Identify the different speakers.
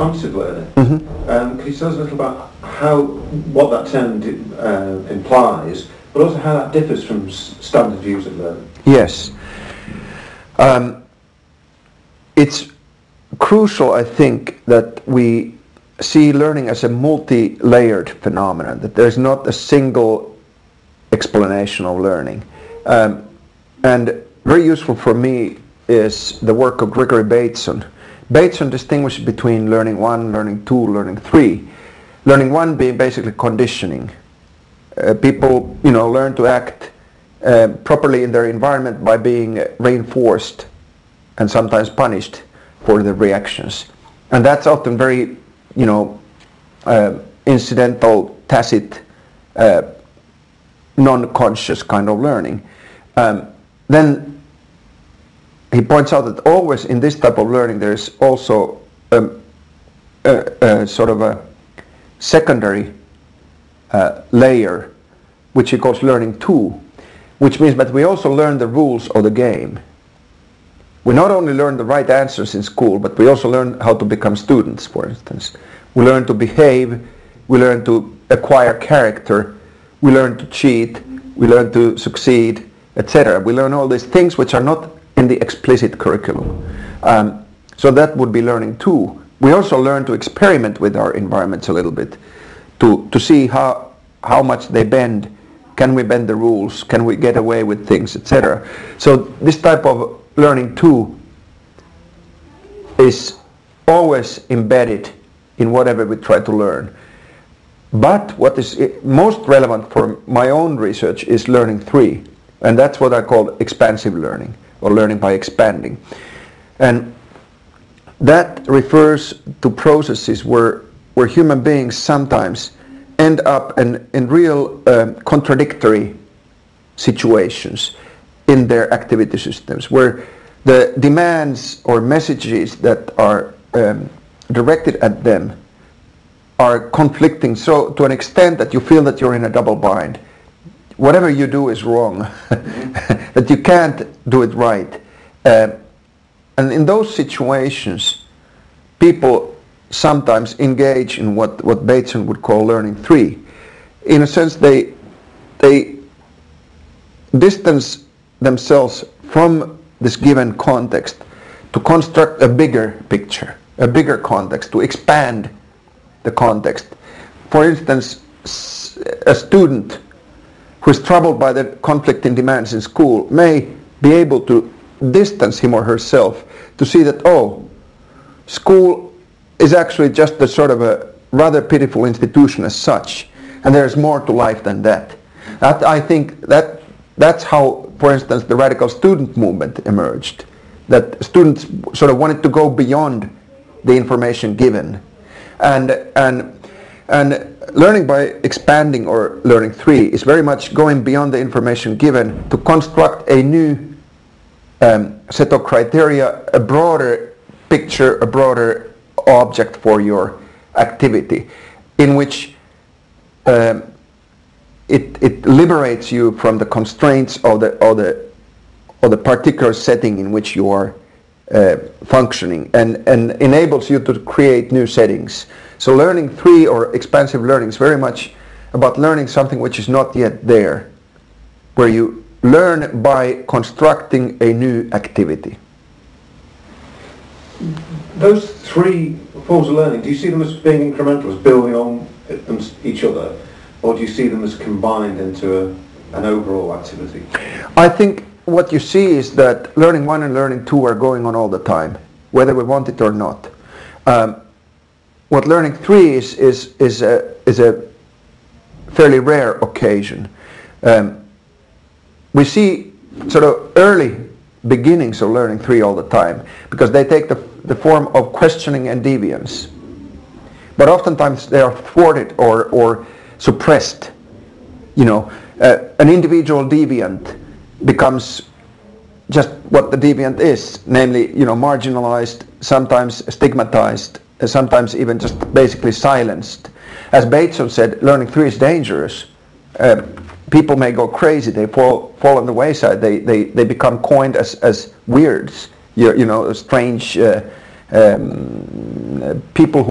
Speaker 1: responsive learning.
Speaker 2: Mm-hmm.
Speaker 1: Could you tell us a little about what that term implies, but also how that differs from standard views of learning?
Speaker 2: Yes. It's crucial, I think, that we see learning as a multi-layered phenomenon, that there's not a single explanation of learning. And very useful for me is the work of Gregory Bateson. Bateson distinguishes between learning 1, learning 2, learning 3. Learning 1 being basically conditioning. People, learn to act properly in their environment by being reinforced and sometimes punished for the reactions. And that's often very, incidental, tacit, non-conscious kind of learning. Then he points out that always in this type of learning there is also sort of a secondary layer, which he calls learning 2, which means that we also learn the rules of the game. We not only learn the right answers in school, but we also learn how to become students, for instance. We learn to behave, we learn to acquire character, we learn to cheat, we learn to succeed, etc. We learn all these things which are not in the explicit curriculum. So that would be learning 2. We also learn to experiment with our environments a little bit, to see how much they bend. Can we bend the rules? Can we get away with things, etc. So this type of learning 2 is always embedded in whatever we try to learn. But what is most relevant for my own research is learning 3, and that's what I call expansive learning, or learning by expanding. And that refers to processes where human beings sometimes end up in real contradictory situations in their activity systems, where the demands or messages that are directed at them are conflicting so to an extent that you feel that you're in a double bind. Whatever you do is wrong, that you can't do it right. And in those situations, people sometimes engage in what Bateson would call learning 3. In a sense, they distance themselves from this given context to construct a bigger picture, a bigger context, to expand the context. For instance, a student who is troubled by the conflicting demands in school may be able to distance him or herself to see that, school is actually just a sort of a rather pitiful institution as such, and there's more to life than that. I think that's how, for instance, the radical student movement emerged, that students sort of wanted to go beyond the information given. And learning by expanding, or learning 3, is very much going beyond the information given to construct a new set of criteria, a broader picture, a broader object for your activity, in which it liberates you from the constraints of the particular setting in which you are functioning, and enables you to create new settings. So learning 3, or expansive learning, is very much about learning something which is not yet there, where you learn by constructing a new activity.
Speaker 1: Those 3 forms of learning, do you see them as being incremental, as building on each other, or do you see them as combined into an overall activity? I think what you see is that learning 1 and learning 2 are going on all the time, whether we want it or not. What learning 3 is a fairly rare occasion. We see sort of early beginnings of learning 3 all the time, because they take the form of questioning and deviance. But oftentimes they are thwarted or suppressed. An individual deviant becomes just what the deviant is, namely, marginalized, sometimes stigmatized, sometimes even just basically silenced. As Bateson said, learning 3 is dangerous. People may go crazy, they fall on the wayside, they become coined as weirds, strange people who